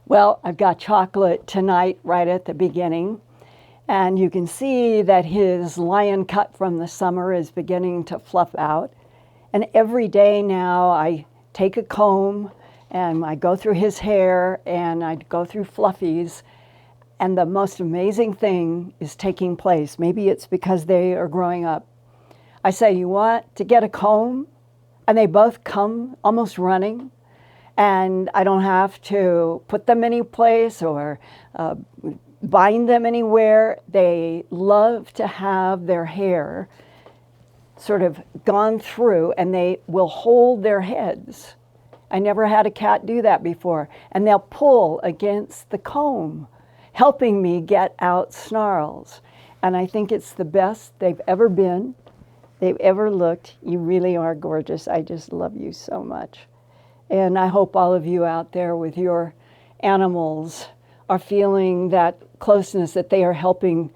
Well, I've got chocolate tonight right at the beginning, and you can see that his lion cut from the summer is beginning to fluff out. And every day now I take a comb and I go through his hair and I go through Fluffy's, and the most amazing thing is taking place. Maybe it's because they are growing up. I say, you want to get a comb? And they both come almost running. And I don't have to put them any place or bind them anywhere. They love to have their hair sort of gone through, and they will hold their heads. I never had a cat do that before. And they'll pull against the comb, helping me get out snarls. And I think it's the best they've ever been, they've ever looked. You really are gorgeous. I just love you so much. And I hope all of you out there with your animals are feeling that closeness, that they are helping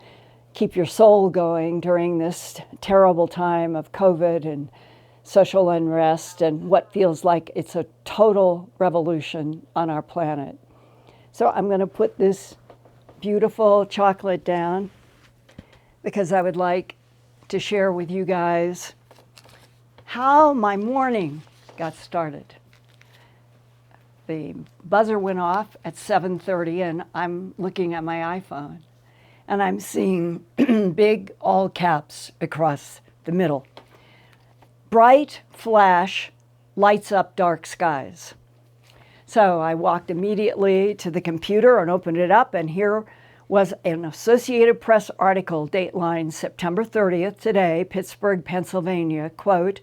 keep your soul going during this terrible time of COVID and social unrest and what feels like it's a total revolution on our planet. So I'm going to put this beautiful chocolate down because I would like to share with you guys how my morning got started. The buzzer went off at 7:30 and I'm looking at my iPhone and I'm seeing big all caps across the middle. Bright flash lights up dark skies. So I walked immediately to the computer and opened it up, and here was an Associated Press article, dateline September 30th, today, Pittsburgh, Pennsylvania, quote,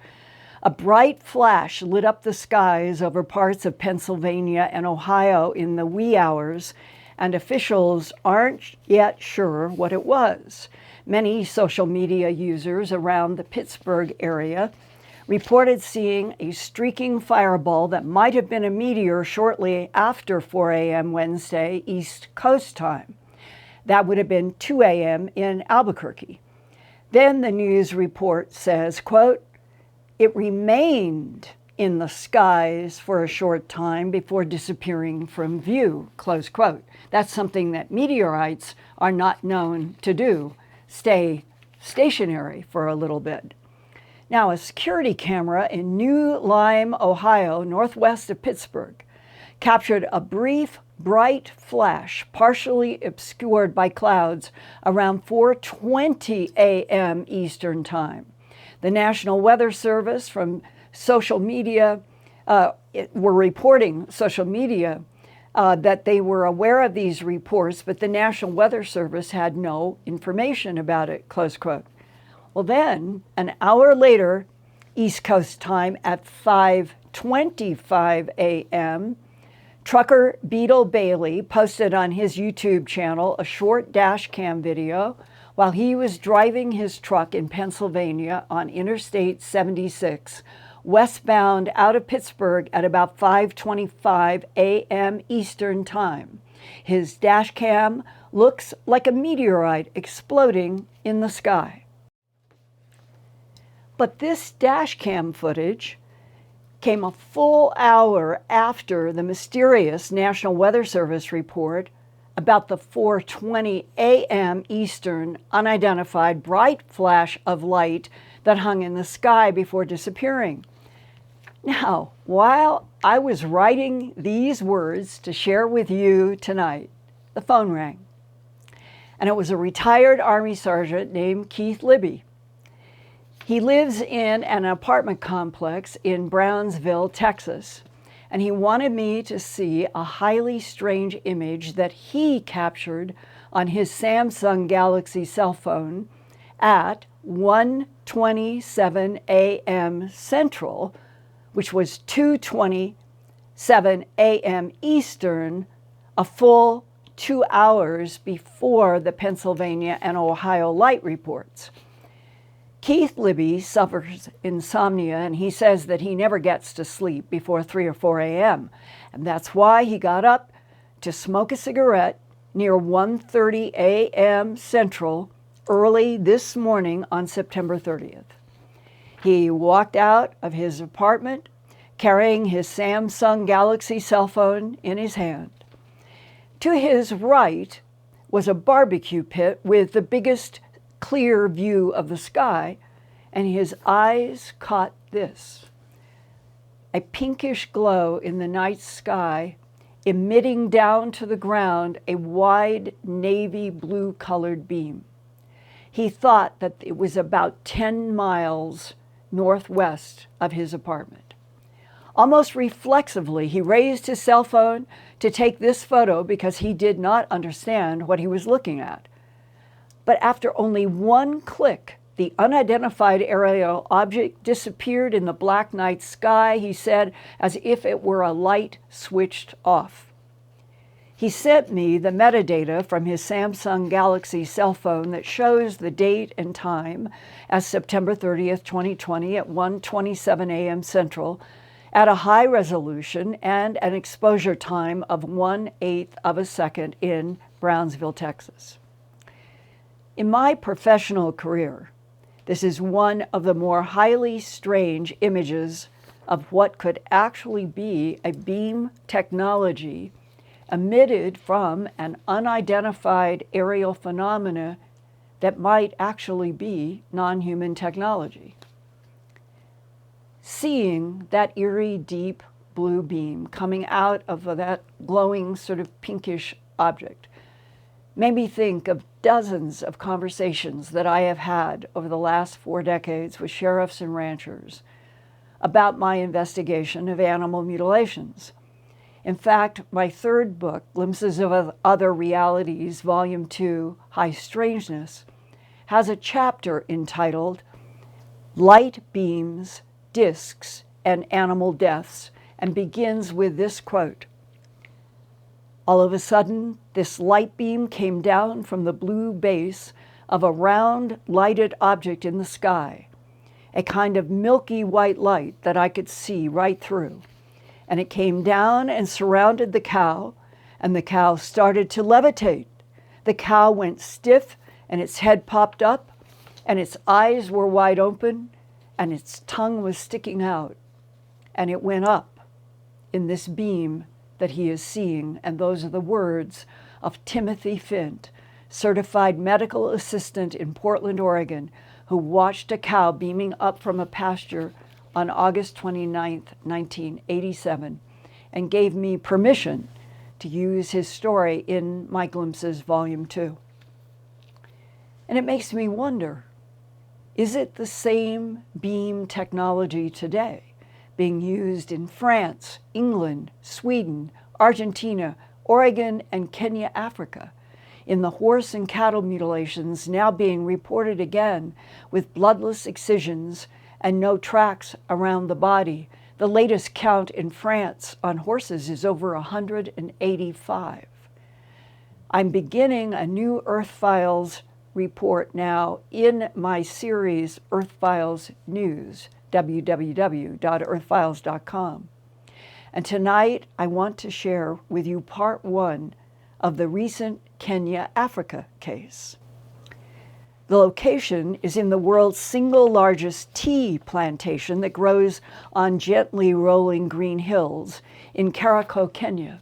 "A bright flash lit up the skies over parts of Pennsylvania and Ohio in the wee hours, and officials aren't yet sure what it was." Many social media users around the Pittsburgh area reported seeing a streaking fireball that might have been a meteor shortly after 4 a.m. Wednesday, East Coast time. That would have been 2 a.m. in Albuquerque. Then the news report says, quote, "It remained in the skies for a short time before disappearing from view," close quote. That's something that meteorites are not known to do, stay stationary for a little bit. Now, a security camera in New Lyme, Ohio, northwest of Pittsburgh, captured a brief, bright flash, partially obscured by clouds, around 4:20 a.m. Eastern Time. The National Weather Service from social media were reporting social media that they were aware of these reports, but the National Weather Service had no information about it, close quote. Well, then, an hour later, East Coast time at 5:25 a.m., trucker Beetle Bailey posted on his YouTube channel a short dash cam video while he was driving his truck in Pennsylvania on Interstate 76, westbound out of Pittsburgh at about 5:25 a.m. Eastern Time. His dash cam looks like a meteorite exploding in the sky. But this dash cam footage came a full hour after the mysterious National Weather Service report about the 4:20 a.m. Eastern unidentified bright flash of light that hung in the sky before disappearing. Now, while I was writing these words to share with you tonight, the phone rang. And it was a retired Army sergeant named Keith Libby. He lives in an apartment complex in Brownsville, Texas, and he wanted me to see a highly strange image that he captured on his Samsung Galaxy cell phone at 1:27 a.m. Central, which was 2:27 a.m. Eastern, a full 2 hours before the Pennsylvania and Ohio light reports. Keith Libby suffers insomnia, and he says that he never gets to sleep before 3 or 4 a.m. And that's why he got up to smoke a cigarette near 1:30 a.m. Central early this morning on September 30th. He walked out of his apartment carrying his Samsung Galaxy cell phone in his hand. To his right was a barbecue pit with the biggest clear view of the sky, and his eyes caught this: a pinkish glow in the night sky, emitting down to the ground a wide navy blue colored beam. He thought that it was about 10 miles northwest of his apartment. Almost reflexively, he raised his cell phone to take this photo because he did not understand what he was looking at. But after only one click, the unidentified aerial object disappeared in the black night sky, he said, as if it were a light switched off. He sent me the metadata from his Samsung Galaxy cell phone that shows the date and time as September 30th, 2020 at 1:27 a.m. Central at a high resolution and an exposure time of 1/8 of a second in Brownsville, Texas. In my professional career, this is one of the more highly strange images of what could actually be a beam technology emitted from an unidentified aerial phenomena that might actually be non-human technology. Seeing that eerie, deep blue beam coming out of that glowing sort of pinkish object made me think of dozens of conversations that I have had over the last 4 decades with sheriffs and ranchers about my investigation of animal mutilations. In fact, my third book, Glimpses of Other Realities, Volume 2, High Strangeness, has a chapter entitled Light Beams, Discs, and Animal Deaths, and begins with this quote: "All of a sudden, this light beam came down from the blue base of a round, lighted object in the sky, a kind of milky white light that I could see right through. And it came down and surrounded the cow, and the cow started to levitate. The cow went stiff, and its head popped up, and its eyes were wide open, and its tongue was sticking out. And it went up in this beam that he is seeing." And those are the words of Timothy Fint, certified medical assistant in Portland, Oregon, who watched a cow beaming up from a pasture on August 29, 1987, and gave me permission to use his story in my Glimpses Volume 2. And it makes me wonder, is it the same beam technology today being used in France, England, Sweden, Argentina, Oregon, and Kenya, Africa, in the horse and cattle mutilations now being reported again with bloodless excisions and no tracks around the body? The latest count in France on horses is over 185. I'm beginning a new Earthfiles report now in my series Earthfiles News, www.earthfiles.com. And tonight I want to share with you part 1 of the recent Kenya, Africa case. The location is in the world's single largest tea plantation that grows on gently rolling green hills in Kericho, Kenya.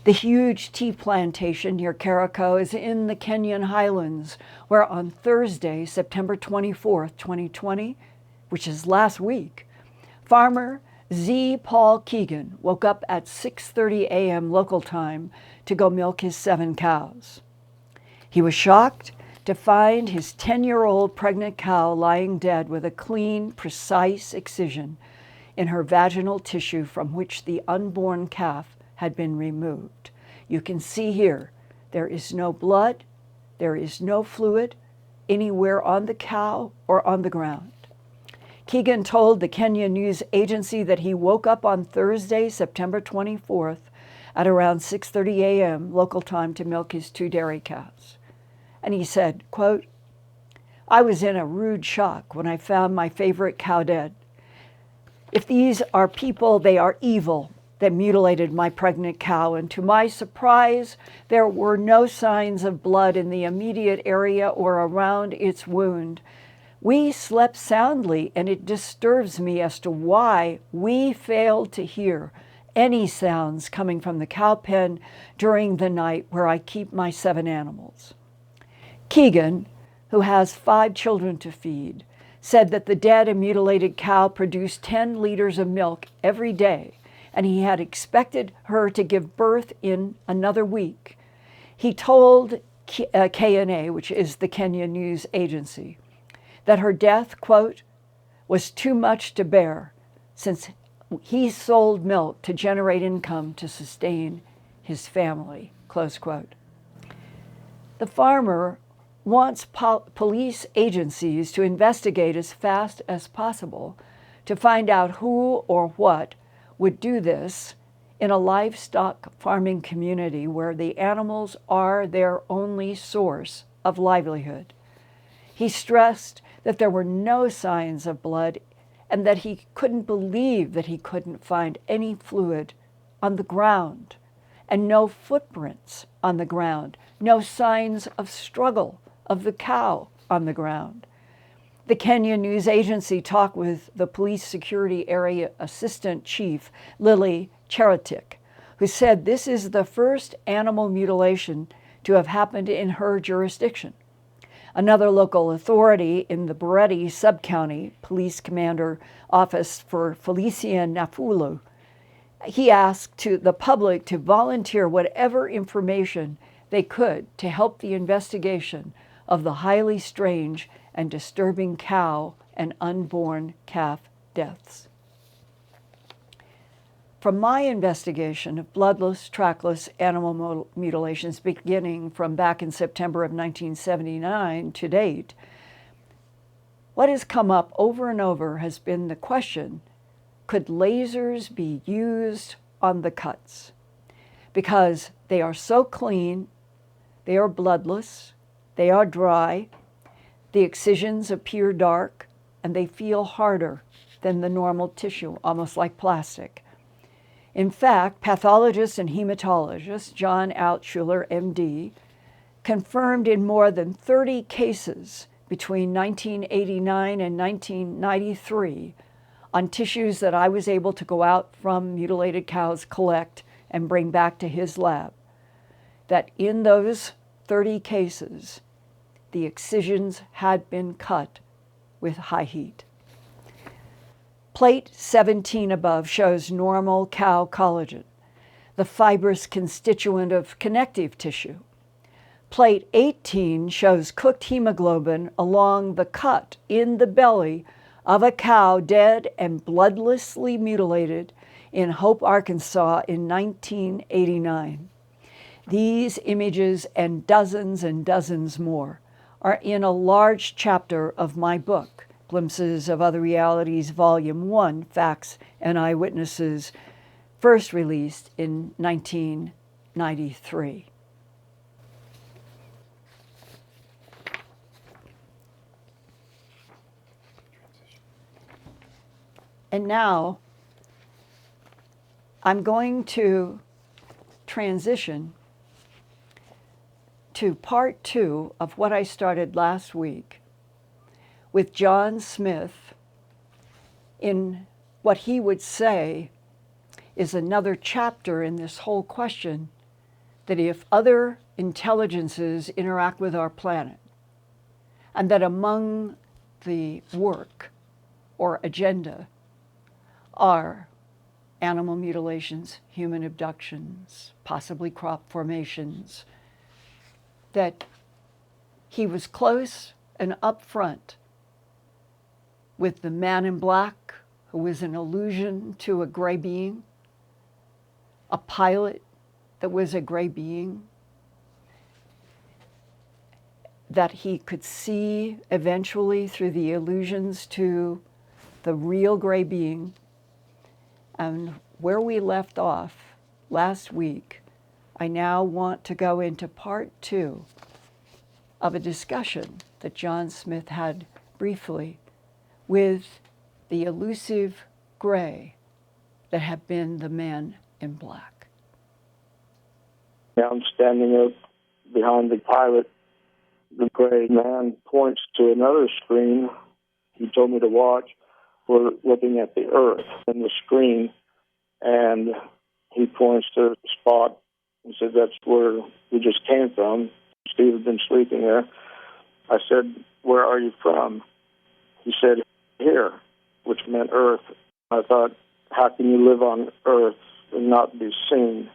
The huge tea plantation near Kericho is in the Kenyan highlands, where on Thursday, September 24th, 2020, which is last week, farmer Z. Paul Keegan woke up at 6:30 a.m. local time to go milk his 7 cows. He was shocked to find his 10-year-old pregnant cow lying dead with a clean, precise excision in her vaginal tissue from which the unborn calf had been removed. You can see here, there is no blood, there is no fluid anywhere on the cow or on the ground. Keegan told the Kenyan news agency that he woke up on Thursday, September 24th at around 6:30 a.m. local time to milk his 2 dairy cows. And he said, quote, "I was in a rude shock when I found my favorite cow dead. If these are people, they are evil that mutilated my pregnant cow, and to my surprise, there were no signs of blood in the immediate area or around its wound. We slept soundly, and it disturbs me as to why we failed to hear any sounds coming from the cow pen during the night where I keep my 7 animals. Keegan, who has 5 children to feed, said that the dead and mutilated cow produced 10 liters of milk every day, and he had expected her to give birth in another week. He told KNA, which is the Kenyan news agency, that her death, quote, was too much to bear since he sold milk to generate income to sustain his family, close quote. The farmer wants police agencies to investigate as fast as possible to find out who or what would do this in a livestock farming community where the animals are their only source of livelihood. He stressed that there were no signs of blood and that he couldn't believe that he couldn't find any fluid on the ground and no footprints on the ground, no signs of struggle of the cow on the ground. The Kenyan news agency talked with the police security area assistant chief, Lily Cheratik, who said this is the first animal mutilation to have happened in her jurisdiction. Another local authority in the Bareti Sub-County Police Commander Office for Felician Nafulu, he asked the public to volunteer whatever information they could to help the investigation of the highly strange and disturbing cow and unborn calf deaths. From my investigation of bloodless, trackless animal mutilations beginning from back in September of 1979 to date, what has come up over and over has been the question, could lasers be used on the cuts? Because they are so clean, they are bloodless, they are dry, the excisions appear dark, and they feel harder than the normal tissue, almost like plastic. In fact, pathologist and hematologist John Altschuler, MD, confirmed in more than 30 cases between 1989 and 1993 on tissues that I was able to go out from mutilated cows, collect, and bring back to his lab, that in those 30 cases, the excisions had been cut with high heat. Plate 17 above shows normal cow collagen, the fibrous constituent of connective tissue. Plate 18 shows cooked hemoglobin along the cut in the belly of a cow dead and bloodlessly mutilated in Hope, Arkansas in 1989. These images and dozens more are in a large chapter of my book, Glimpses of Other Realities, Volume 1, Facts and Eyewitnesses, first released in 1993. And now I'm going to transition to part 2 of what I started last week with John Smith in what he would say is another chapter in this whole question that if other intelligences interact with our planet, and that among the work or agenda are animal mutilations, human abductions, possibly crop formations, that he was close and upfront with the man in black, who was an allusion to a gray being, a pilot that was a gray being, that he could see eventually through the allusions to the real gray being. And where we left off last week, I now want to go into part 2 of a discussion that John Smith had briefly with the elusive gray that had been the man in black. I'm standing up behind the pilot. The gray man points to another screen he told me to watch. We're looking at the Earth and the screen, and He points to a spot and said, that's where we just came from. Steve had been sleeping there. I said, where are you from? He said, here, which meant Earth. I thought, how can you live on Earth and not be seen?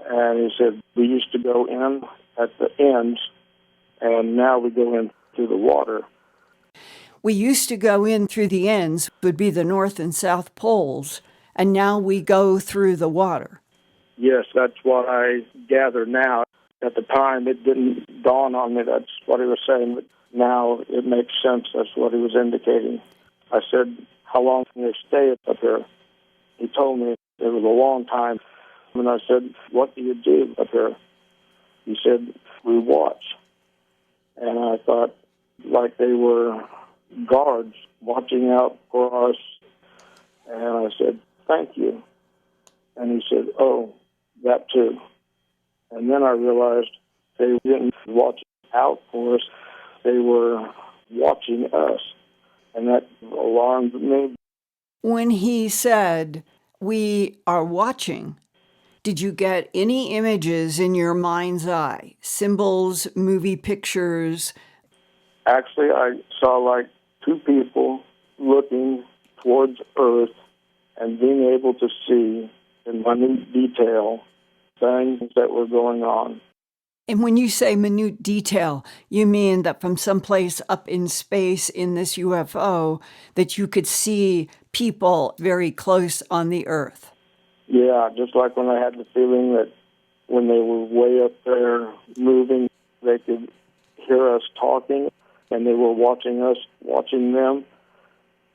And he said, we used to go in at the ends, and now we go in through the water. We used to go in through the ends, would be the North and South poles, and now we go through the water. Yes, that's what I gather now. At the time, it didn't dawn on me that's what he was saying, but now it makes sense. That's what he was indicating. I said, how long can you stay up here? He told me it was a long time. And I said, what do you do up here? He said, we watch. And I thought, like they were guards watching out for us. And I said, thank you. And he said, oh, that too. And then I realized they didn't watch out for us. They were watching us. And that alarmed me. When he said, we are watching, did you get any images in your mind's eye? Symbols, movie pictures? Actually, I saw like two people looking towards Earth and being able to see in minute detail things that were going on. And when you say minute detail, you mean that from someplace up in space in this UFO, that you could see people very close on the Earth? Yeah, just like when I had the feeling that when they were way up there moving, they could hear us talking, and they were watching us, watching them.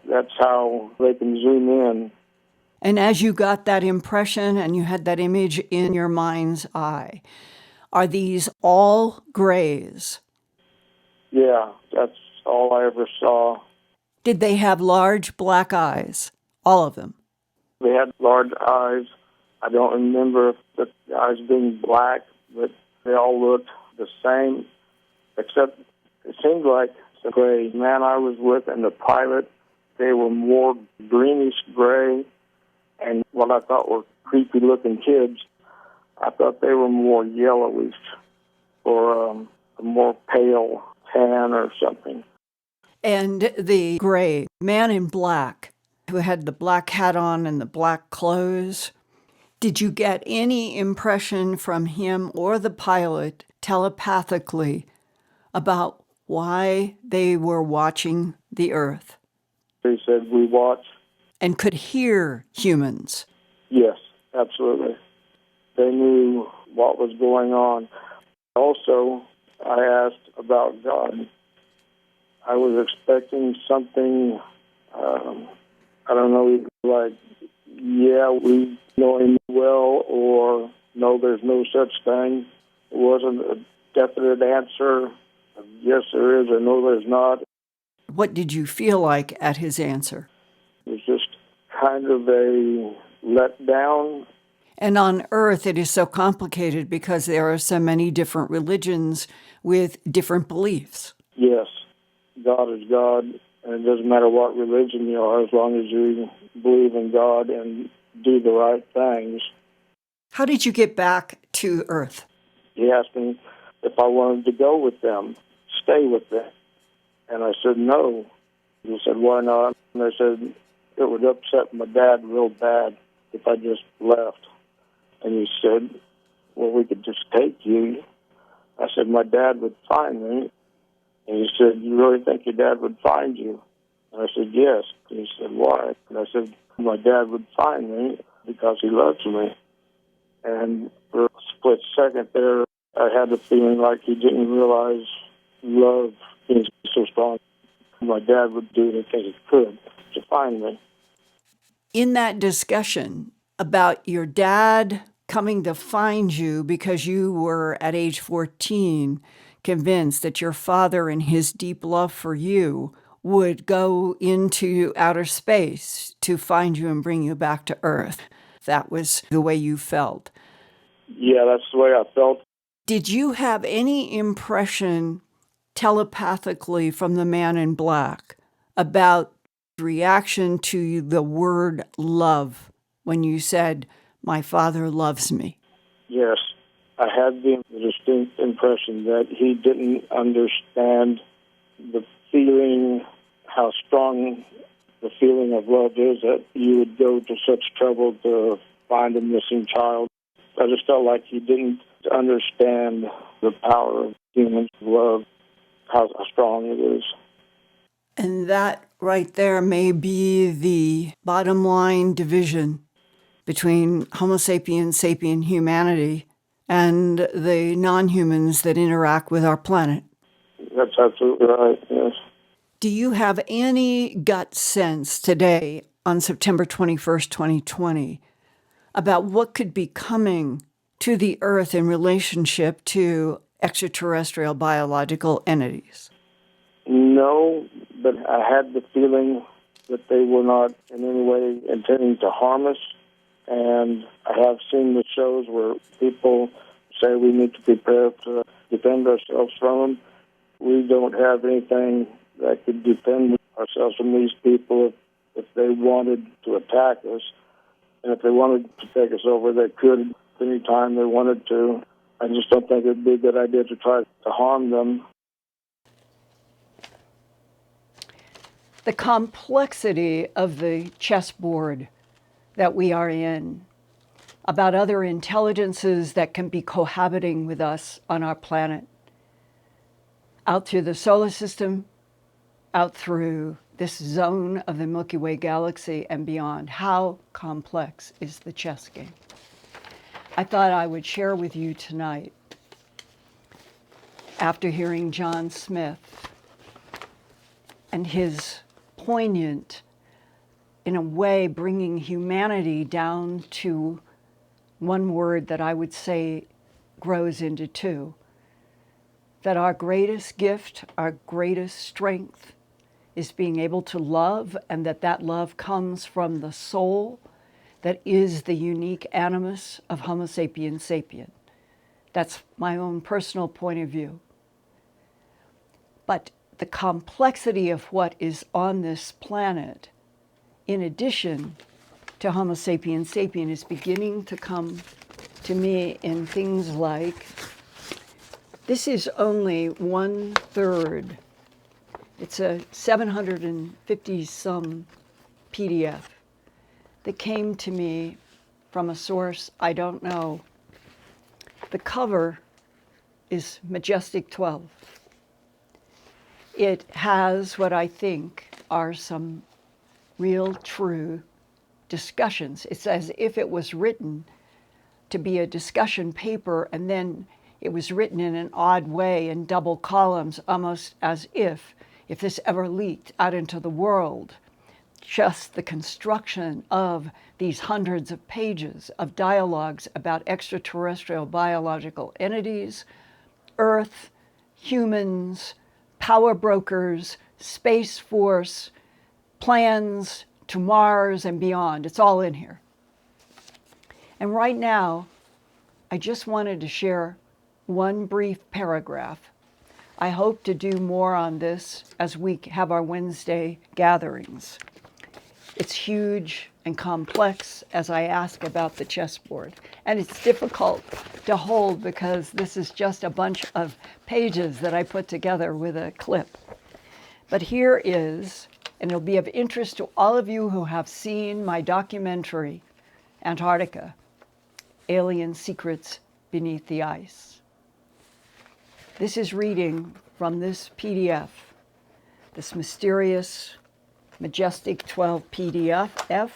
That's how they can zoom in. And as you got that impression and you had that image in your mind's eye, are these all grays? Yeah, that's all I ever saw. Did they have large black eyes? All of them? They had large eyes. I don't remember the eyes being black, but they all looked the same, except it seemed like the gray man I was with and the pilot, they were more greenish gray, and what I thought were creepy-looking kids, I thought they were more yellowish or a more pale tan or something. And the gray man in black, who had the black hat on and the black clothes, did you get any impression from him or the pilot telepathically about why they were watching the Earth? They said, we watch. And could hear humans? Yes, absolutely. They knew what was going on. Also, I asked about God. I was expecting something, I don't know, like, yeah, we know him well, or no, there's no such thing. It wasn't a definite answer. Yes, there is, or no, there's not. What did you feel like at his answer? It was just kind of a letdown. And on Earth, it is so complicated because there are so many different religions with different beliefs. Yes, God is God, and it doesn't matter what religion you are as long as you believe in God and do the right things. How did you get back to Earth? He asked me if I wanted to go with them, stay with them. And I said no. He said, why not? And I said, it would upset my dad real bad if I just left. And he said, well, we could just take you. I said, my dad would find me. And he said, you really think your dad would find you? And I said, yes. And he said, why? And I said, my dad would find me because he loves me. And for a split second there, I had the feeling like he didn't realize love is so strong. My dad would do anything he could to find me. In that discussion about your dad coming to find you because you were at age 14 convinced that your father in his deep love for you would go into outer space to find you and bring you back to Earth. That was the way you felt. Yeah, that's the way I felt. Did you have any impression telepathically from the man in black about reaction to the word love when you said, my father loves me. Yes, I had the distinct impression that he didn't understand the feeling, how strong the feeling of love is, that you would go to such trouble to find a missing child. I just felt like he didn't understand the power of human love, how strong it is. And that right there may be the bottom line division between Homo sapiens sapien humanity and the non-humans that interact with our planet. That's absolutely right, yes. Do you have any gut sense today on September 21st, 2020, about what could be coming to the Earth in relationship to extraterrestrial biological entities? No, but I had the feeling that they were not in any way intending to harm us. And I have seen the shows where people say we need to prepare to defend ourselves from them. We don't have anything that could defend ourselves from these people if they wanted to attack us. And if they wanted to take us over, they could any time they wanted to. I just don't think it would be a good idea to try to harm them. The complexity of the chessboard that we are in, about other intelligences that can be cohabiting with us on our planet, out through the solar system, out through this zone of the Milky Way galaxy and beyond. How complex is the chess game? I thought I would share with you tonight, after hearing John Smith and his poignant, in a way, bringing humanity down to one word that I would say grows into two, that our greatest gift, our greatest strength is being able to love, and that love comes from the soul that is the unique animus of Homo sapiens sapien. That's my own personal point of view. But the complexity of what is on this planet, in addition to Homo sapiens sapien, is beginning to come to me in things like, this is only 1/3. It's a 750-some PDF that came to me from a source I don't know. The cover is Majestic 12. It has what I think are some real, true discussions. It's as if it was written to be a discussion paper, and then it was written in an odd way in double columns, almost as if this ever leaked out into the world, just the construction of these hundreds of pages of dialogues about extraterrestrial biological entities, Earth, humans, power brokers, Space Force, plans to Mars and beyond. It's all in here. And right now, I just wanted to share one brief paragraph. I hope to do more on this as we have our Wednesday gatherings. It's huge and complex, as I ask about the chessboard. And it's difficult to hold because this is just a bunch of pages that I put together with a clip. But here is, and it'll be of interest to all of you who have seen my documentary, Antarctica, Alien Secrets Beneath the Ice. This is reading from this PDF, this mysterious Majestic 12 PDF,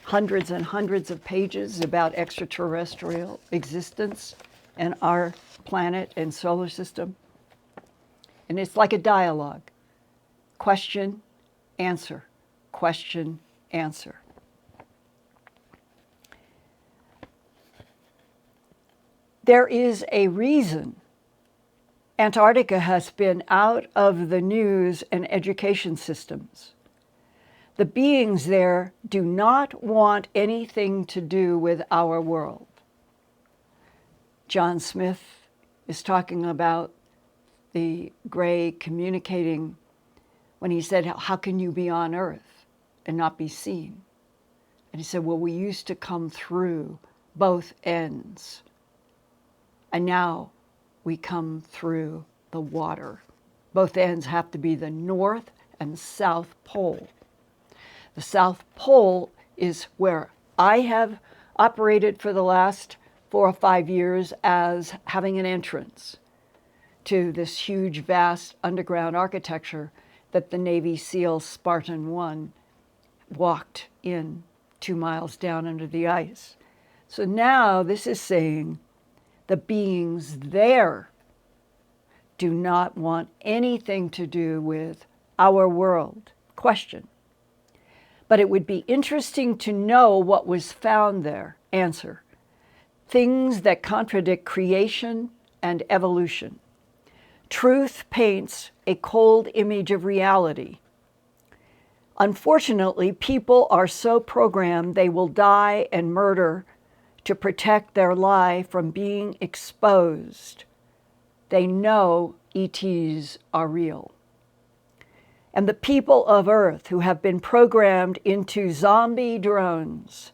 hundreds and hundreds of pages about extraterrestrial existence and our planet and solar system. And it's like a dialogue. Question, answer, question, answer. There is a reason Antarctica has been out of the news and education systems. The beings there do not want anything to do with our world. John Smith is talking about the gray communicating when he said, how can you be on Earth and not be seen? And he said, well, we used to come through both ends. And now we come through the water. Both ends have to be the North and South Pole. The South Pole is where I have operated for the last 4 or 5 years as having an entrance to this huge, vast underground architecture that the Navy SEAL Spartan 1 walked in 2 miles down under the ice. So now this is saying the beings there do not want anything to do with our world. Question. But it would be interesting to know what was found there. Answer. Things that contradict creation and evolution. Truth paints a cold image of reality. Unfortunately, people are so programmed they will die and murder to protect their lie from being exposed. They know ETs are real. And the people of Earth who have been programmed into zombie drones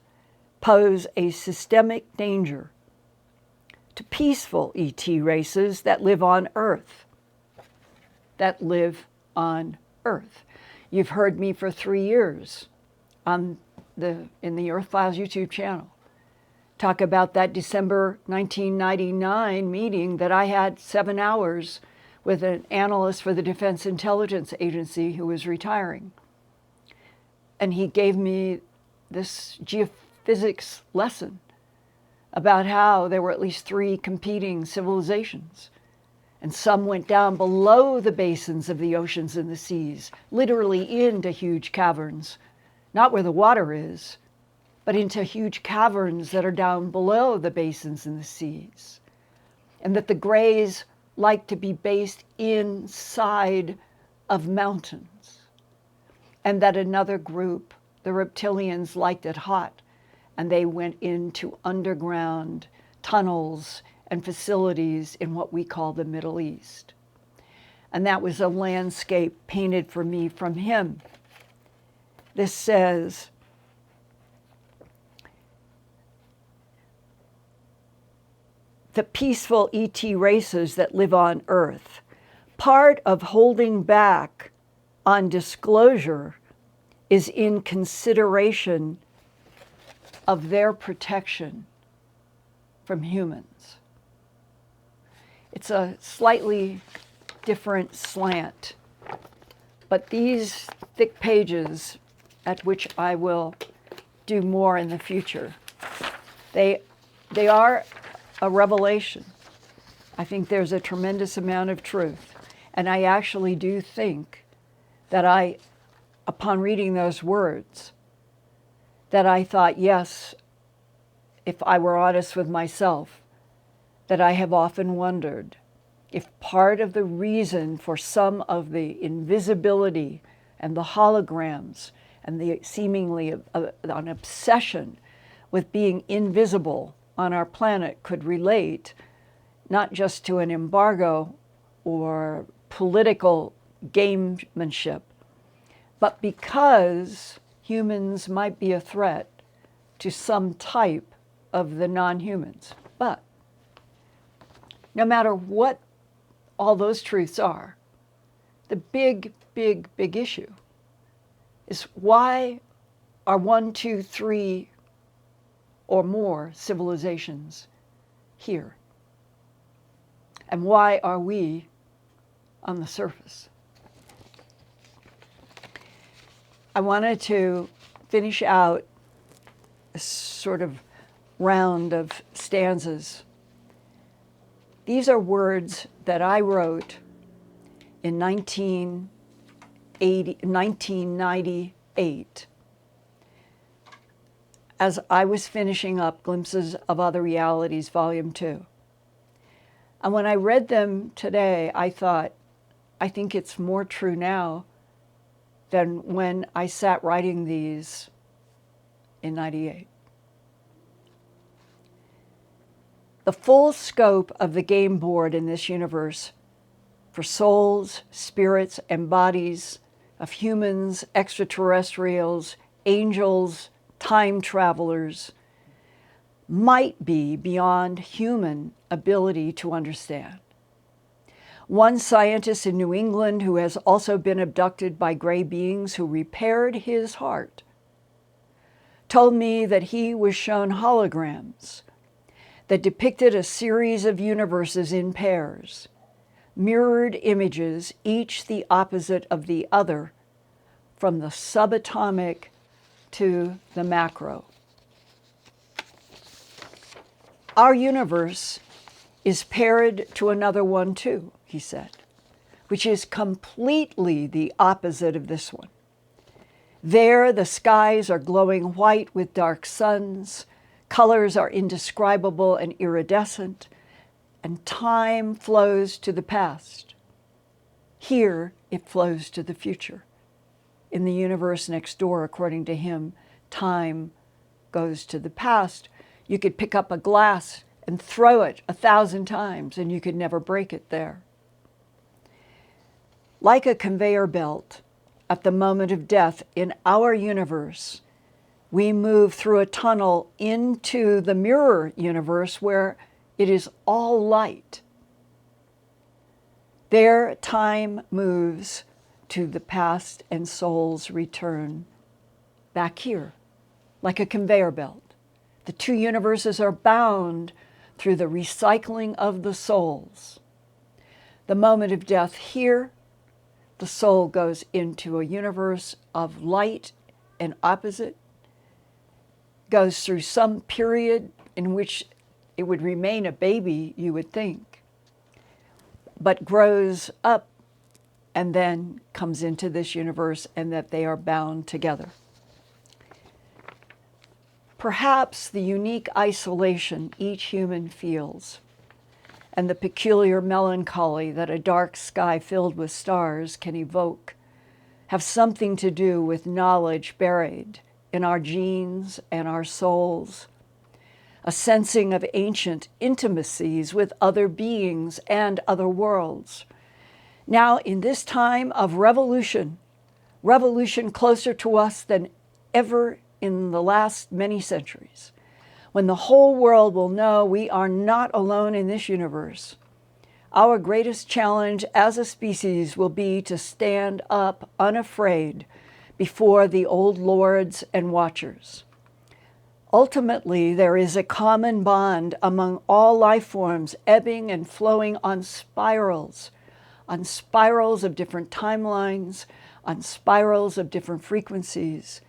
pose a systemic danger to peaceful ET races that live on Earth. You've heard me for 3 years in the Earthfiles YouTube channel talk about that December 1999 meeting that I had 7 hours with an analyst for the Defense Intelligence Agency who was retiring. And he gave me this geophysics lesson about how there were at least 3 competing civilizations. And some went down below the basins of the oceans and the seas, literally into huge caverns, not where the water is, but into huge caverns that are down below the basins and the seas. And that the Greys like to be based inside of mountains. And that another group, the reptilians, liked it hot, and they went into underground tunnels and facilities in what we call the Middle East. And that was a landscape painted for me from him. This says, the peaceful ET races that live on Earth, part of holding back on disclosure is in consideration of their protection from humans. It's a slightly different slant, but these thick pages, at which I will do more in the future, they are a revelation. I think there's a tremendous amount of truth, and I actually do think that upon reading those words, that I thought, yes, if I were honest with myself, that I have often wondered if part of the reason for some of the invisibility and the holograms and the seemingly an obsession with being invisible on our planet could relate not just to an embargo or political gamemanship, but because humans might be a threat to some type of the non-humans. But no matter what all those truths are, the big issue is why are 1, 2, 3 or more civilizations here? And why are we on the surface? I wanted to finish out a sort of round of stanzas. These are words that I wrote in 1998 as I was finishing up Glimpses of Other Realities, Volume 2. And when I read them today, I thought, I think it's more true now than when I sat writing these in 98. The full scope of the game board in this universe for souls, spirits, and bodies of humans, extraterrestrials, angels, time travelers, might be beyond human ability to understand. One scientist in New England who has also been abducted by gray beings who repaired his heart told me that he was shown holograms that depicted a series of universes in pairs, mirrored images, each the opposite of the other, from the subatomic to the macro. Our universe is paired to another one too, he said, which is completely the opposite of this one. There, the skies are glowing white with dark suns, colors are indescribable and iridescent, and time flows to the past. Here, it flows to the future. In the universe next door, according to him, time goes to the past. You could pick up a glass and throw it 1,000 times, and you could never break it there. Like a conveyor belt, at the moment of death in our universe, we move through a tunnel into the mirror universe where it is all light. There, time moves to the past and souls return back here, like a conveyor belt. The two universes are bound through the recycling of the souls. The moment of death here, the soul goes into a universe of light and opposite, goes through some period in which it would remain a baby, you would think, but grows up and then comes into this universe, and that they are bound together. Perhaps the unique isolation each human feels and the peculiar melancholy that a dark sky filled with stars can evoke have something to do with knowledge buried in our genes and our souls, a sensing of ancient intimacies with other beings and other worlds. Now, in this time of revolution closer to us than ever in the last many centuries, when the whole world will know we are not alone in this universe, our greatest challenge as a species will be to stand up unafraid before the old lords and watchers. Ultimately, there is a common bond among all life forms, ebbing and flowing on spirals of different timelines, on spirals of different frequencies,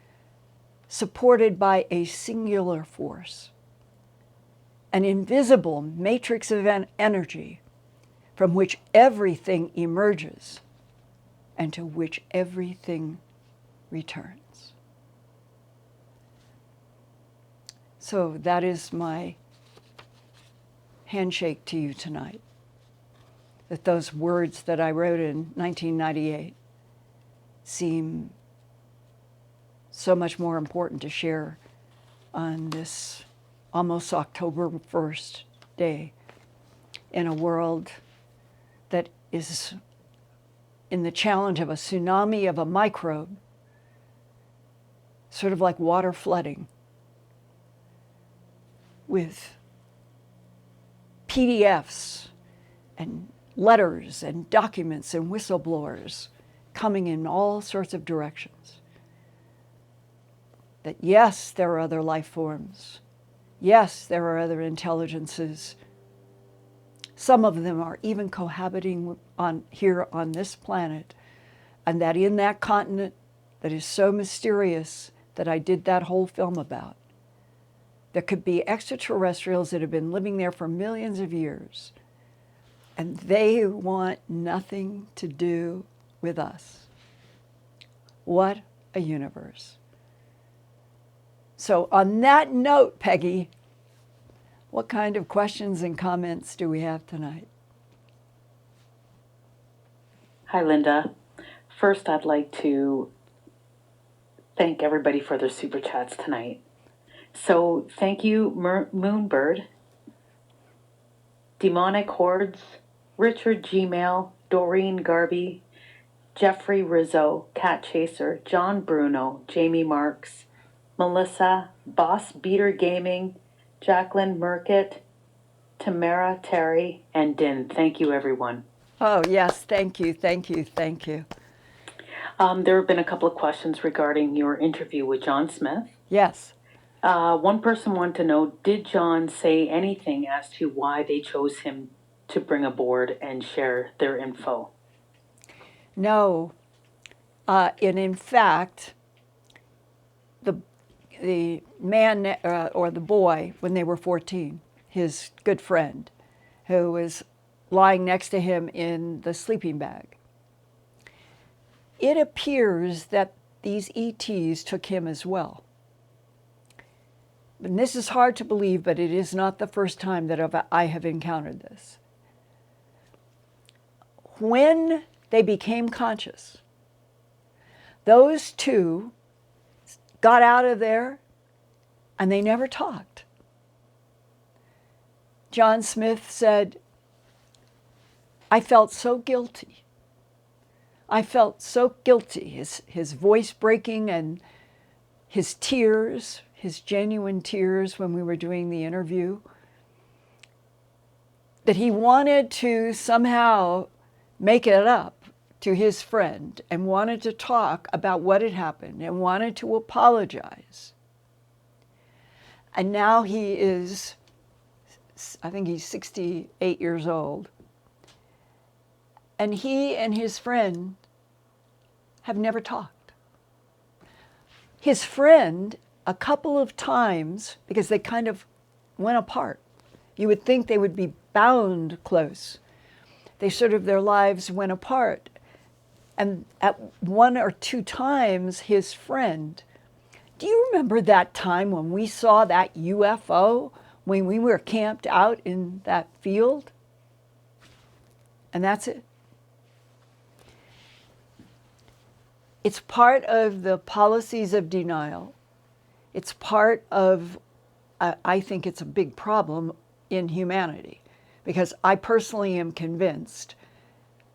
supported by a singular force, an invisible matrix of energy from which everything emerges and to which everything returns. So that is my handshake to you tonight, that those words that I wrote in 1998 seem so much more important to share on this almost October 1st day in a world that is in the challenge of a tsunami of a microbe, sort of like water flooding, with PDFs and letters and documents and whistleblowers coming in all sorts of directions. That yes, there are other life forms. Yes, there are other intelligences. Some of them are even cohabiting here on this planet, and that in that continent that is so mysterious that I did that whole film about, there could be extraterrestrials that have been living there for millions of years, and they want nothing to do with us. What a universe. So on that note, Peggy, what kind of questions and comments do we have tonight? Hi, Linda. First, I'd like to thank everybody for their super chats tonight. So thank you, Moonbird, Demonic Hordes, Richard Gmail, Doreen Garby, Jeffrey Rizzo, Cat Chaser, John Bruno, Jamie Marks, Melissa, Boss Beater Gaming, Jacqueline, Merkett, Tamara, Terry, and Din. Thank you, everyone. Oh, yes, thank you, thank you, thank you. There have been a couple of questions regarding your interview with John Smith. Yes. One person wanted to know, did John say anything as to why they chose him to bring aboard and share their info? No. And in fact, the man or the boy, when they were 14, his good friend, who was lying next to him in the sleeping bag, it appears that these ETs took him as well. And this is hard to believe, but it is not the first time that I have encountered this. When they became conscious, those two got out of there and they never talked. John Smith said, I felt so guilty. I felt so guilty, his voice breaking and his tears, his genuine tears when we were doing the interview, that he wanted to somehow make it up to his friend and wanted to talk about what had happened and wanted to apologize. And now he is, I think he's 68 years old. And he and his friend have never talked. His friend, a couple of times, because they kind of went apart. You would think they would be bound close. They sort of, their lives went apart. And at one or two times, his friend, do you remember that time when we saw that UFO when we were camped out in that field? And that's it. It's part of the policies of denial. It's part of, I think it's a big problem in humanity, because I personally am convinced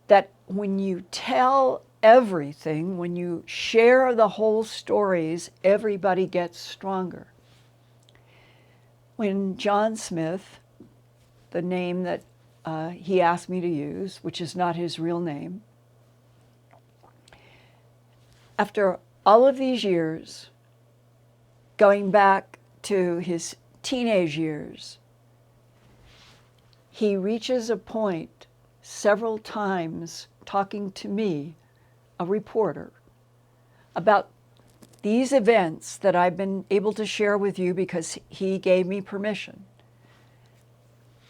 that when you tell everything, when you share the whole stories, everybody gets stronger. When John Smith, the name that he asked me to use, which is not his real name, after all of these years, going back to his teenage years, he reaches a point several times talking to me, a reporter, about these events that I've been able to share with you because he gave me permission.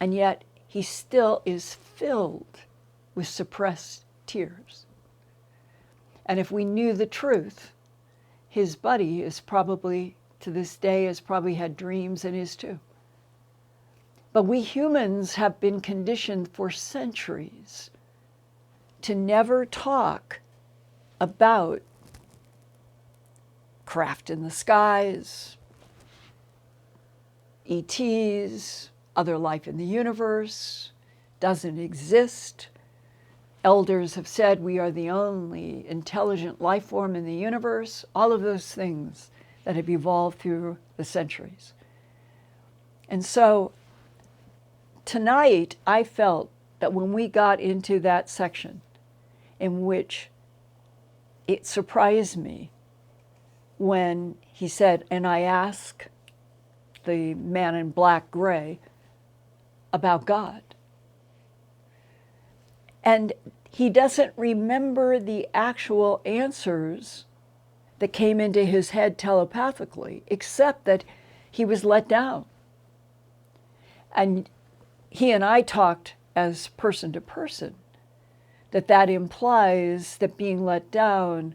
And yet he still is filled with suppressed tears. And if we knew the truth, his buddy is probably, to this day, has probably had dreams in his too. But we humans have been conditioned for centuries to never talk about craft in the skies, ETs, other life in the universe, doesn't exist. Elders have said we are the only intelligent life form in the universe, all of those things that have evolved through the centuries. And so tonight, I felt that when we got into that section in which it surprised me when he said, and I asked the man in black gray about God. And he doesn't remember the actual answers that came into his head telepathically, except that he was let down. And he and I talked as person to person, that implies that being let down,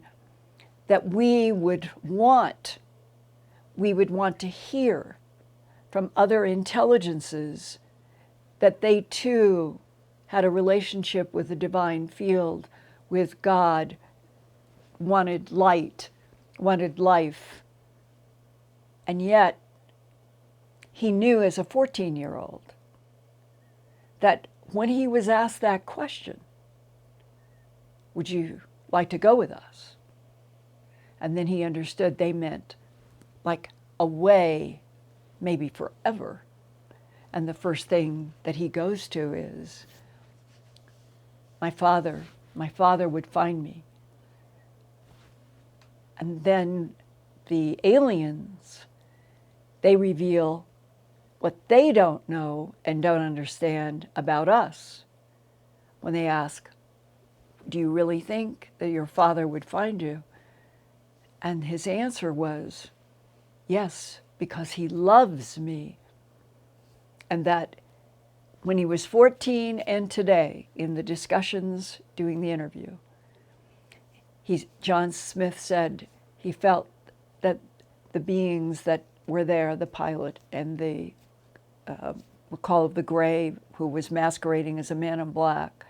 that we would want to hear from other intelligences that they too had a relationship with the divine field, with God, wanted light, wanted life. And yet, he knew as a 14-year-old that when he was asked that question, would you like to go with us? And then he understood they meant like away, maybe forever, And the first thing that he goes to is, my father would find me. And then the aliens, they reveal what they don't know and don't understand about us when they ask, do you really think that your father would find you? And his answer was, yes, because he loves me. And that when he was 14 and today, in the discussions doing the interview, John Smith said he felt that the beings that were there, the pilot and the call of the Gray, who was masquerading as a man in black,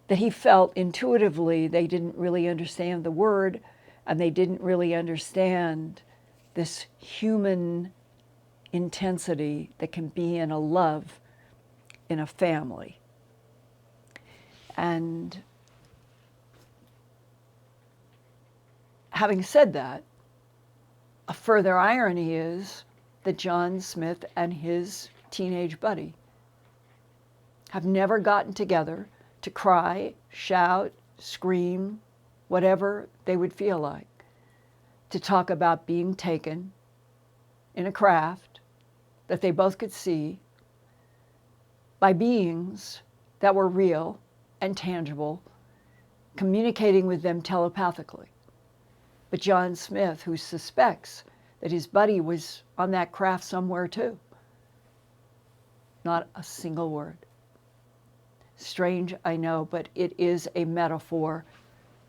that he felt intuitively they didn't really understand the word, and they didn't really understand this human intensity that can be in a love in a family. And having said that, a further irony is that John Smith and his teenage buddy have never gotten together to cry, shout, scream, whatever they would feel like, to talk about being taken in a craft that they both could see by beings that were real and tangible, communicating with them telepathically. But John Smith, who suspects that his buddy was on that craft somewhere too, not a single word. Strange, I know, but it is a metaphor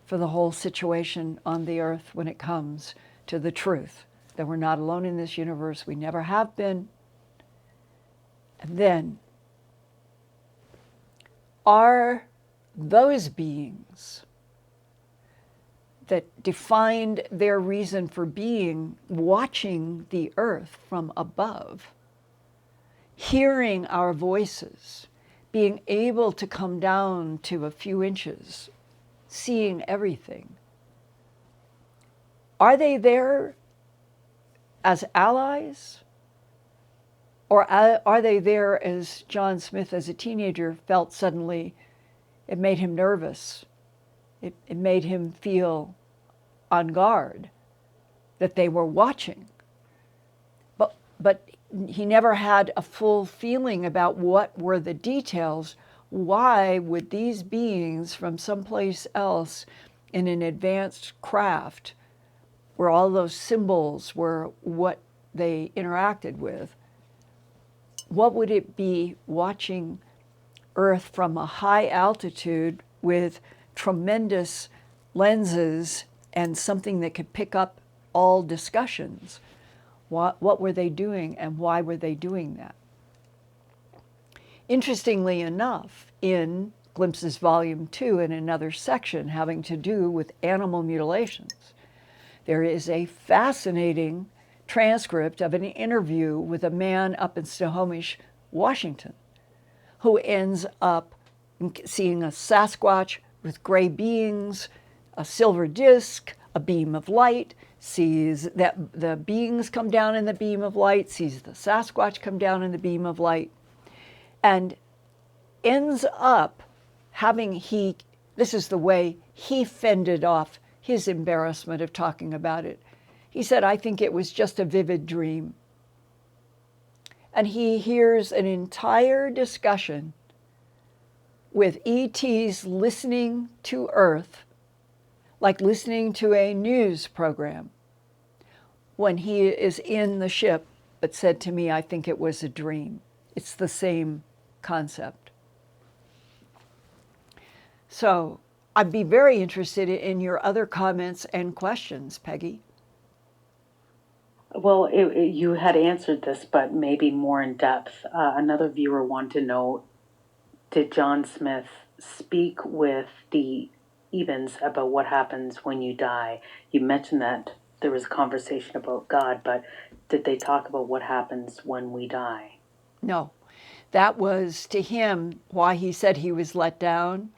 for the whole situation on the earth when it comes to the truth that we're not alone in this universe, we never have been. And then, are those beings that defined their reason for being watching the earth from above, hearing our voices, being able to come down to a few inches, seeing everything, are they there as allies? Or are they there, as John Smith as a teenager felt suddenly, it made him nervous. It made him feel on guard that they were watching. But he never had a full feeling about what were the details. Why would these beings from someplace else in an advanced craft, where all those symbols were what they interacted with, what would it be watching Earth from a high altitude with tremendous lenses and something that could pick up all discussions? What were they doing, and why were they doing that? Interestingly enough, in Glimpses Volume 2, in another section having to do with animal mutilations, there is a fascinating transcript of an interview with a man up in Snohomish, Washington, who ends up seeing a Sasquatch with gray beings, a silver disc, a beam of light, sees that the beings come down in the beam of light, sees the Sasquatch come down in the beam of light, and ends up having this is the way he fended off his embarrassment of talking about it. He said, I think it was just a vivid dream. And he hears an entire discussion with ETs listening to Earth, like listening to a news program, when he is in the ship, but said to me, I think it was a dream. It's the same concept. So I'd be very interested in your other comments and questions, Peggy. Well, you had answered this, but maybe more in depth. Another viewer wanted to know, did John Smith speak with the Evans about what happens when you die? You mentioned that there was a conversation about God, but did they talk about what happens when we die? No. That was, to him, why he said he was let down.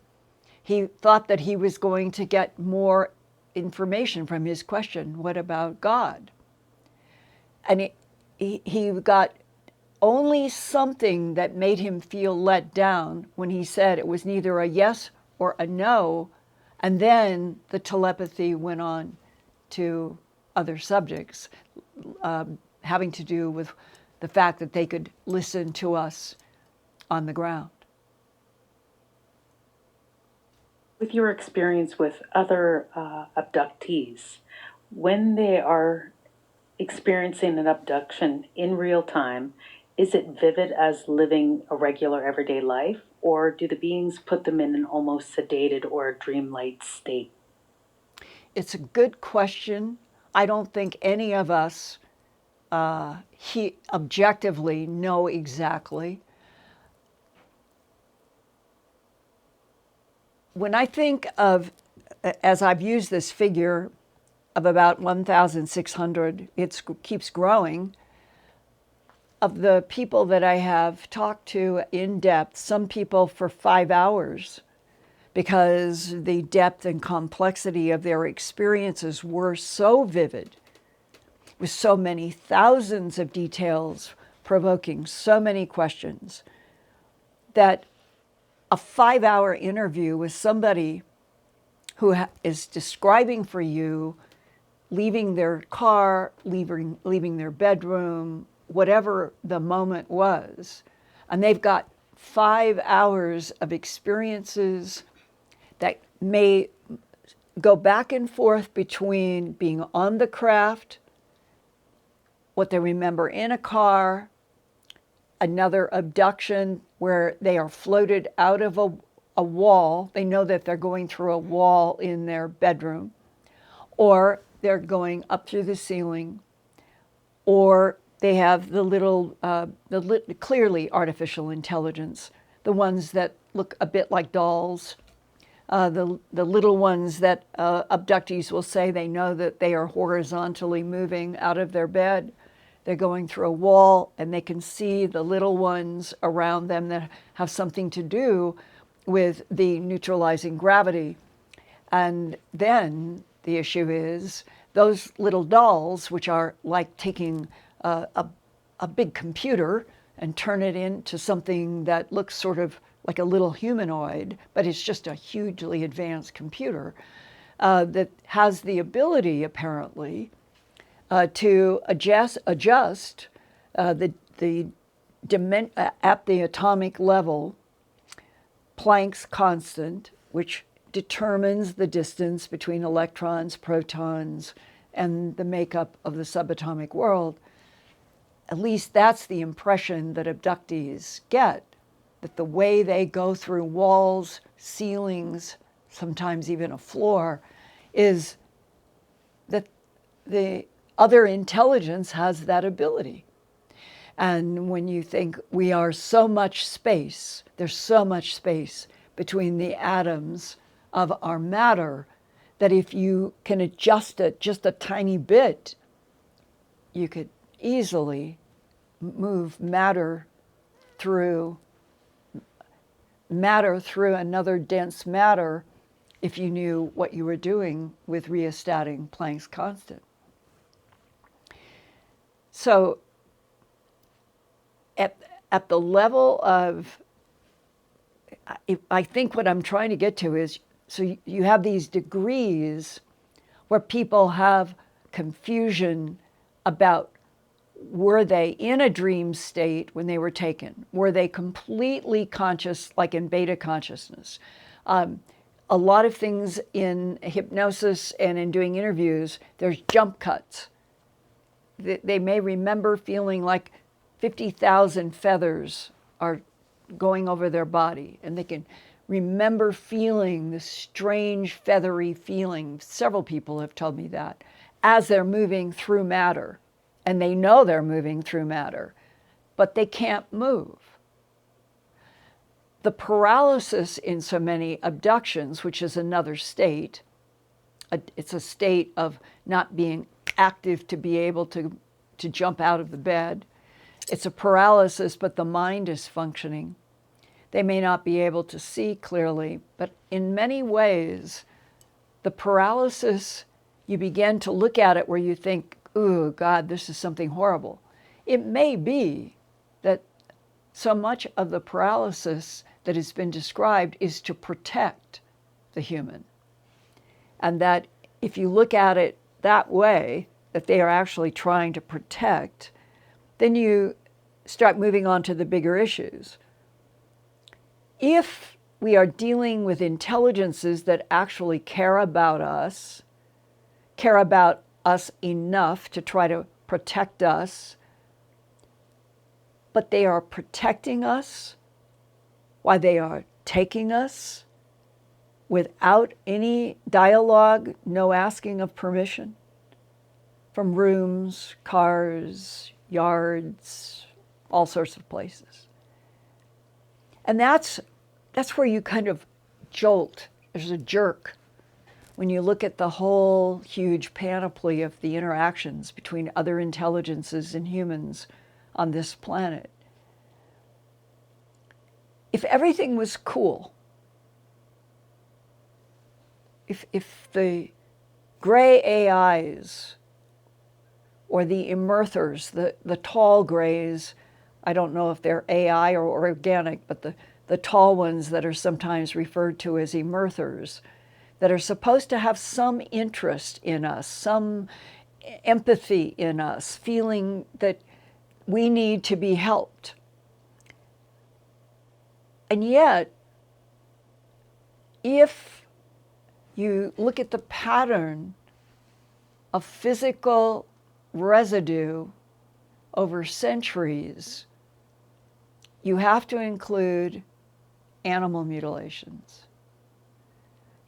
He thought that he was going to get more information from his question, what about God? And he got only something that made him feel let down when he said it was neither a yes or a no, and then the telepathy went on to other subjects, having to do with the fact that they could listen to us on the ground. With your experience with other abductees, when they are experiencing an abduction in real time, is it vivid as living a regular everyday life, or do the beings put them in an almost sedated or dreamlike state? It's a good question. I don't think any of us objectively know exactly. When I think of, as I've used this figure of about 1,600, it keeps growing, of the people that I have talked to in depth, some people for 5 hours, because the depth and complexity of their experiences were so vivid, with so many thousands of details, provoking so many questions, that a 5-hour interview with somebody who is describing for you leaving their car, leaving their bedroom, whatever the moment was, and they've got 5 hours of experiences that may go back and forth between being on the craft, what they remember in a car, another abduction where they are floated out of a wall. They know that they're going through a wall in their bedroom, or they're going up through the ceiling, or they have the little, clearly artificial intelligence, the ones that look a bit like dolls, the little ones that abductees will say they know that they are horizontally moving out of their bed. They're going through a wall and they can see the little ones around them that have something to do with the neutralizing gravity. And then the issue is those little dolls, which are like taking a big computer and turn it into something that looks sort of like a little humanoid, but it's just a hugely advanced computer that has the ability, apparently, to adjust at the atomic level, Planck's constant, which determines the distance between electrons, protons, and the makeup of the subatomic world. At least that's the impression that abductees get, that the way they go through walls, ceilings, sometimes even a floor, is that the other intelligence has that ability. And when you think we are so much space, there's so much space between the atoms of our matter, that if you can adjust it just a tiny bit, you could easily move matter through another dense matter if you knew what you were doing with rheostating Planck's constant. So at the level of, I think what I'm trying to get to is, so you have these degrees where people have confusion about, were they in a dream state when they were taken? Were they completely conscious, like in beta consciousness? A lot of things in hypnosis and in doing interviews, there's jump cuts. They may remember feeling like 50,000 feathers are going over their body, and they can remember feeling this strange feathery feeling. Several people have told me that as they're moving through matter, and they know they're moving through matter, but they can't move. The paralysis in so many abductions, which is another state, it's a state of not being active to be able to jump out of the bed. It's a paralysis, but the mind is functioning. They may not be able to see clearly, but in many ways, the paralysis, you begin to look at it where you think, oh God, this is something horrible. It may be that so much of the paralysis that has been described is to protect the human. And that if you look at it that way, that they are actually trying to protect, then you start moving on to the bigger issues. If we are dealing with intelligences that actually care about us enough to try to protect us, but they are protecting us while they are taking us without any dialogue, no asking of permission, from rooms, cars, yards, all sorts of places. And that's where you kind of jolt. There's a jerk when you look at the whole huge panoply of the interactions between other intelligences and humans on this planet. If everything was cool, if the gray AIs or the emerthers, the tall grays, I don't know if they're AI or organic, but the tall ones that are sometimes referred to as emerthers, that are supposed to have some interest in us, some empathy in us, feeling that we need to be helped. And yet, if you look at the pattern of physical residue over centuries, you have to include animal mutilations.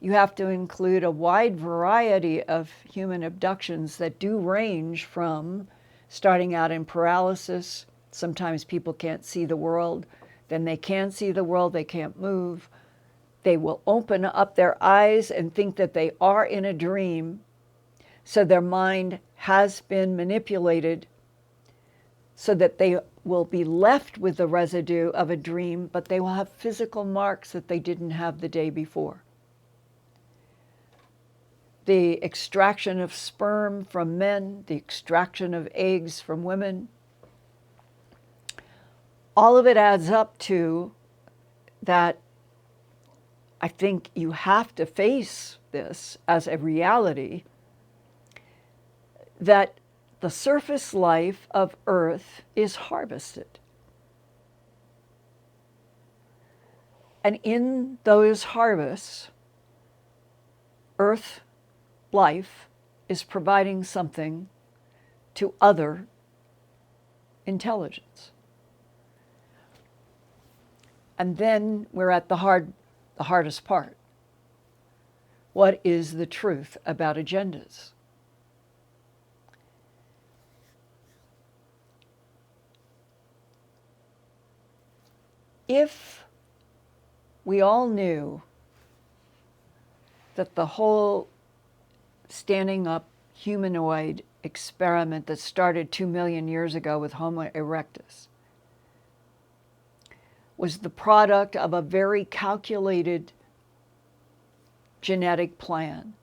You have to include a wide variety of human abductions that do range from starting out in paralysis. Sometimes people can't see the world. Then they can see the world, they can't move. They will open up their eyes and think that they are in a dream. So their mind has been manipulated so that they will be left with the residue of a dream, but they will have physical marks that they didn't have the day before. The extraction of sperm from men, the extraction of eggs from women, all of it adds up to that. I think you have to face this as a reality, that the surface life of Earth is harvested. And in those harvests, Earth life is providing something to other intelligence. And then we're at the hardest part. What is the truth about agendas? If we all knew that the whole standing up humanoid experiment that started 2 million years ago with Homo erectus was the product of a very calculated genetic plan,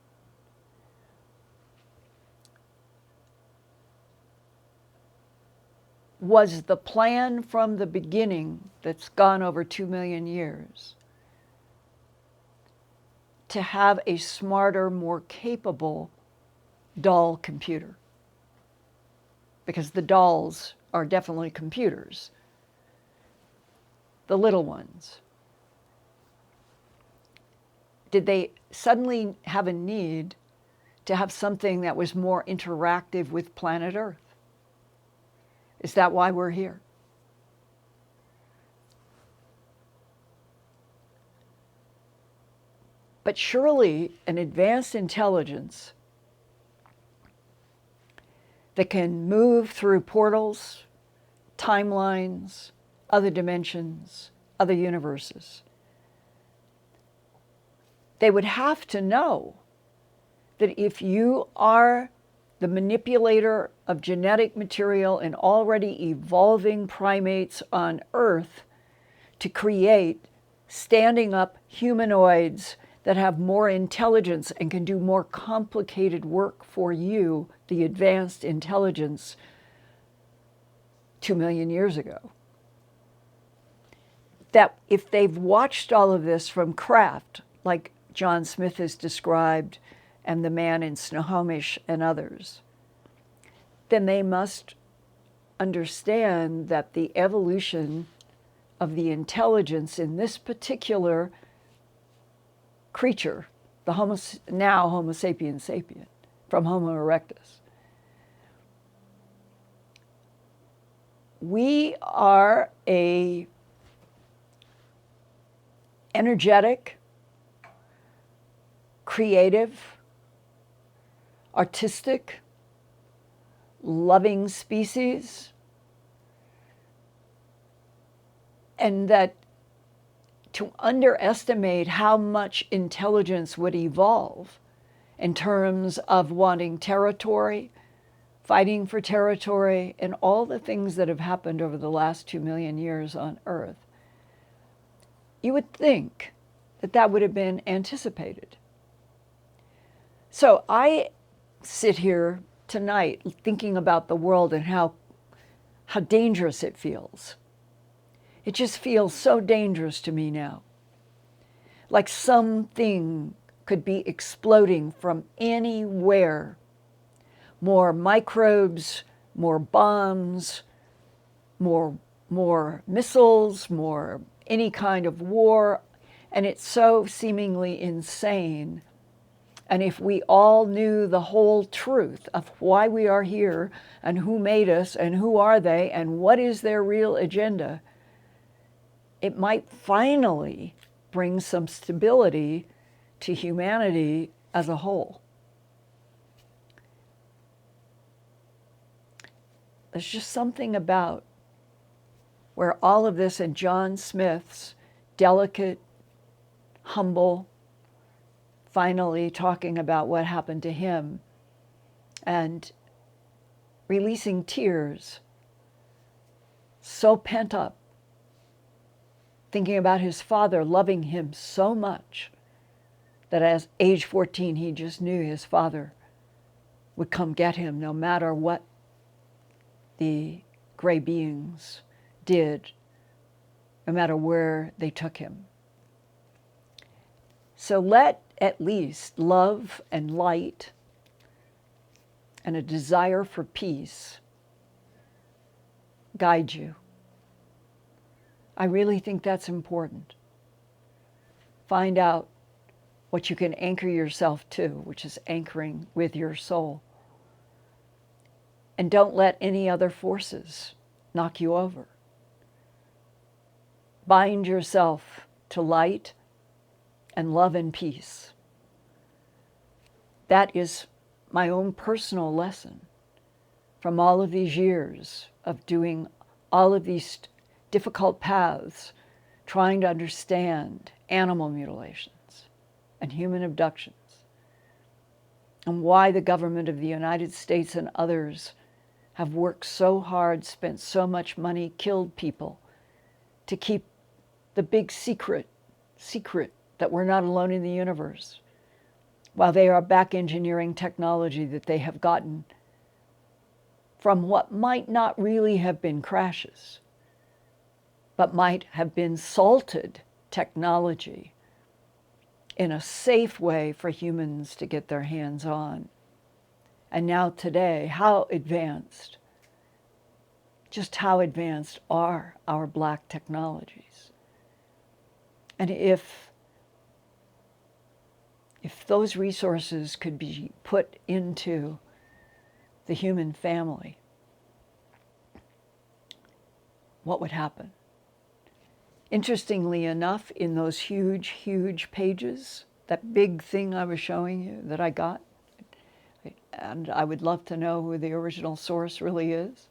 was the plan from the beginning, that's gone over 2 million years, to have a smarter, more capable doll computer? Because the dolls are definitely computers, the little ones. Did they suddenly have a need to have something that was more interactive with planet Earth? Is that why we're here? But surely an advanced intelligence that can move through portals, timelines, other dimensions, other universes, they would have to know that if you are the manipulator of genetic material in already evolving primates on Earth to create standing up humanoids that have more intelligence and can do more complicated work for you, the advanced intelligence, 2 million years ago. that if they've watched all of this from craft, like John Smith has described, and the man in Snohomish and others, then they must understand that the evolution of the intelligence in this particular creature, the now Homo sapiens sapien, from Homo erectus, we are a energetic, creative, artistic, loving species, and that to underestimate how much intelligence would evolve in terms of wanting territory, fighting for territory, and all the things that have happened over the last 2 million years on Earth, you would think that that would have been anticipated. So I sit here tonight thinking about the world and how dangerous it feels. It just feels so dangerous to me now. Like something could be exploding from anywhere. More microbes, more bombs, more missiles, more any kind of war. And it's so seemingly insane. And if we all knew the whole truth of why we are here and who made us and who are they and what is their real agenda, it might finally bring some stability to humanity as a whole. There's just something about where all of this and John Smith's delicate, humble, finally talking about what happened to him and releasing tears, so pent up, thinking about his father loving him so much that at age 14 he just knew his father would come get him no matter what the gray beings did, no matter where they took him. So let at least love and light and a desire for peace guide you. I really think that's important. Find out what you can anchor yourself to, which is anchoring with your soul. And don't let any other forces knock you over. Bind yourself to light and love and peace. That is my own personal lesson from all of these years of doing all of these difficult paths, trying to understand animal mutilations and human abductions, and why the government of the United States and others have worked so hard, spent so much money, killed people to keep the big secret that we're not alone in the universe, while they are back engineering technology that they have gotten from what might not really have been crashes, but might have been salted technology in a safe way for humans to get their hands on. And now today, how advanced, just how advanced are our black technologies? And if those resources could be put into the human family, what would happen? Interestingly enough, in those huge, huge pages, that big thing I was showing you that I got, and I would love to know who the original source really is,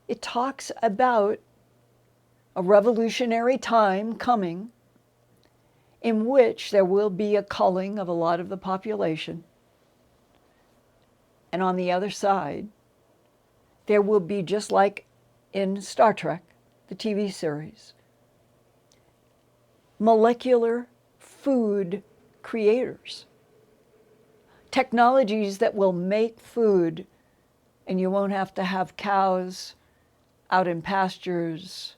it talks about a revolutionary time coming in which there will be a culling of a lot of the population. And on the other side, there will be, just like in Star Trek, the TV series, molecular food creators. Technologies that will make food, and you won't have to have cows out in pastures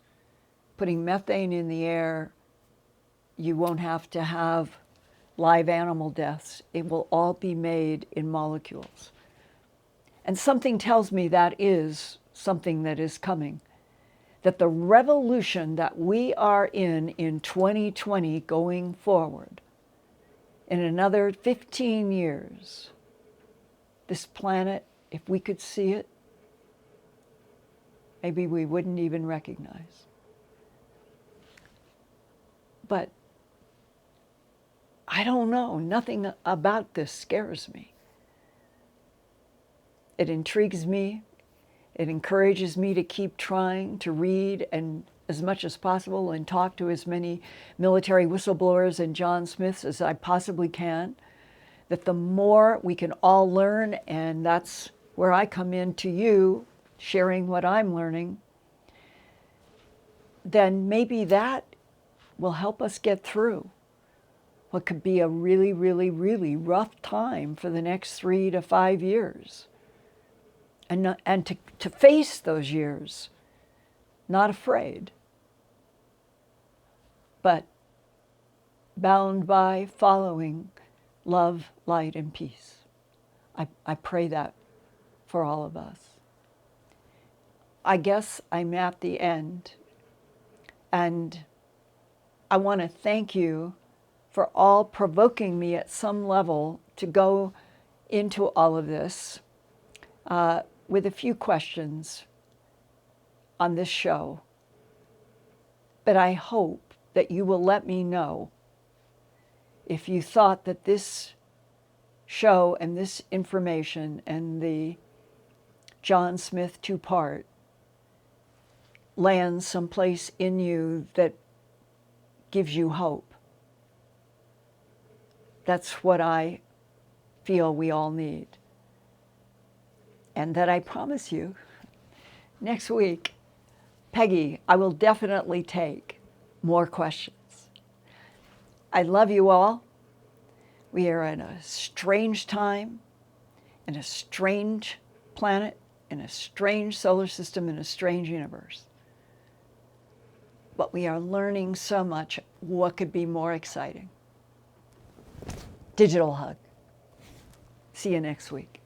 putting methane in the air, you won't have to have live animal deaths. It will all be made in molecules. And something tells me that is something that is coming. That the revolution that we are in 2020 going forward, in another 15 years, this planet, if we could see it, maybe we wouldn't even recognize. But I don't know. Nothing about this scares me. It intrigues me. It encourages me to keep trying to read and as much as possible and talk to as many military whistleblowers and John Smiths as I possibly can. That the more we can all learn, and that's where I come in to you, sharing what I'm learning, then maybe that will help us get through what could be a really, really, really rough time for the next 3 to 5 years. And to face those years, not afraid, but bound by following love, light, and peace. I pray that for all of us. I guess I'm at the end, and I want to thank you for all provoking me at some level to go into all of this with a few questions on this show. But I hope that you will let me know if you thought that this show and this information and the John Smith 2-part lands someplace in you that gives you hope. That's what I feel we all need. And that I promise you, next week, Peggy, I will definitely take more questions. I love you all. We are in a strange time, in a strange planet, in a strange solar system, in a strange universe. But we are learning so much. What could be more exciting? Digital hug. See you next week.